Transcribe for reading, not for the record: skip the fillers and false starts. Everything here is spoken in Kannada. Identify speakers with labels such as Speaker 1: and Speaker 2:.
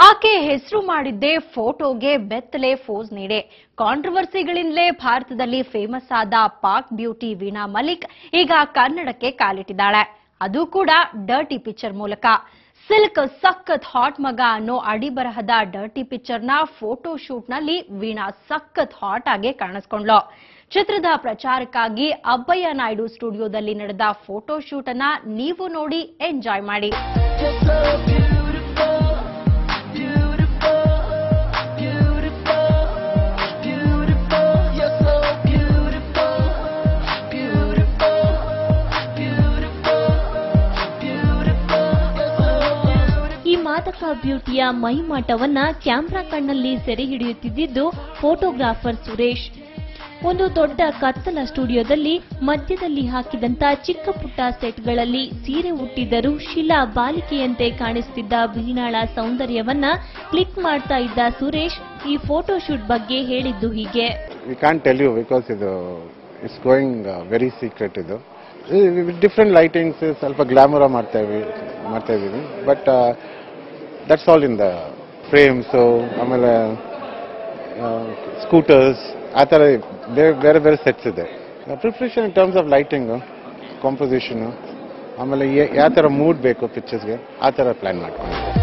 Speaker 1: ಆಕೆ ಹೆಸರು ಮಾಡಿದ್ದೆ ಫೋಟೋಗೆ ಬೆತ್ತಲೆ ಫೋಸ್ ನೀಡೆ. ಕಾಂಟ್ರವರ್ಸಿಗಳಿಂದಲೇ ಭಾರತದಲ್ಲಿ ಫೇಮಸ್ ಆದ ಪಾಕ್ ಬ್ಯೂಟಿ ವೀಣಾ ಮಲಿಕ್ ಈಗ ಕನ್ನಡಕ್ಕೆ ಕಾಲಿಟ್ಟಿದ್ದಾಳೆ. ಅದು ಕೂಡ ಡರ್ಟಿ ಪಿಕ್ಚರ್ ಮೂಲಕ. ಸಿಲ್ಕ್ ಸಖತ್ ಹಾಟ್ ಮಗ ಅನ್ನೋ ಅಡಿಬರಹದ ಡರ್ಟಿ ಪಿಕ್ಚರ್ನ ಫೋಟೋ ಶೂಟ್ನಲ್ಲಿ ವೀಣಾ ಸಖತ್ ಹಾಟ್ ಆಗಿ ಕಾಣಿಸ್ಕೊಂಡ್ಲು. ಚಿತ್ರದ ಪ್ರಚಾರಕ್ಕಾಗಿ ಅಬ್ಬಯ್ಯ ನಾಯ್ಡು ಸ್ಟುಡಿಯೋದಲ್ಲಿ ನಡೆದ ಫೋಟೋ ಶೂಟ್ ಅನ್ನ ನೀವು ನೋಡಿ ಎಂಜಾಯ್ ಮಾಡಿ.
Speaker 2: ಈ ಮಾದಕ ಬ್ಯೂಟಿಯ ಮೈಮಾಟವನ್ನ ಕ್ಯಾಮ್ರಾ ಕಣ್ಣಲ್ಲಿ ಸೆರೆ ಹಿಡಿಯುತ್ತಿದ್ದು ಫೋಟೋಗ್ರಾಫರ್ ಸುರೇಶ್. ಒಂದು ದೊಡ್ಡ ಕತ್ತಲ ಸ್ಟುಡಿಯೋದಲ್ಲಿ ಮಧ್ಯದಲ್ಲಿ ಹಾಕಿದಂತ ಚಿಕ್ಕ ಪುಟ್ಟ ಸೆಟ್ಗಳಲ್ಲಿ ಸೀರೆ ಉಟ್ಟಿದ್ದರೂ ಶಿಲಾ ಬಾಲಿಕೆಯಂತೆ ಕಾಣಿಸುತ್ತಿದ್ದ ವೀಣಾಳ ಸೌಂದರ್ಯವನ್ನ ಕ್ಲಿಕ್ ಮಾಡ್ತಾ ಇದ್ದ ಸುರೇಶ್ ಈ ಫೋಟೋ ಶೂಟ್ ಬಗ್ಗೆ ಹೇಳಿದ್ದು ಹೀಗೆ.
Speaker 3: We can't tell you because it's going very secret ಇದು. ಡಿಫರೆಂಟ್ ಲೈಟಿಂಗ್ಸ್ ಸ್ವಲ್ಪ ಗ್ಲಾಮರ್ ಮಾಡ್ತಾ ಇದೀವಿ but that's all in the frames. ಆಮೇಲೆ ಸ್ಕೂಟರ್ಸ್ ಆ ಥರ ಬೇರೆ ಬೇರೆ ಸೆಟ್ಸ್ ಇದೆ. Preparation in terms of lighting, composition, ಆಮೇಲೆ ಯಾವ ಥರ ಮೂಡ್ ಬೇಕು ಪಿಕ್ಚರ್ಸ್ಗೆ ಆ ಥರ ಪ್ಲಾನ್ ಮಾಡ್ಕೊಂಡು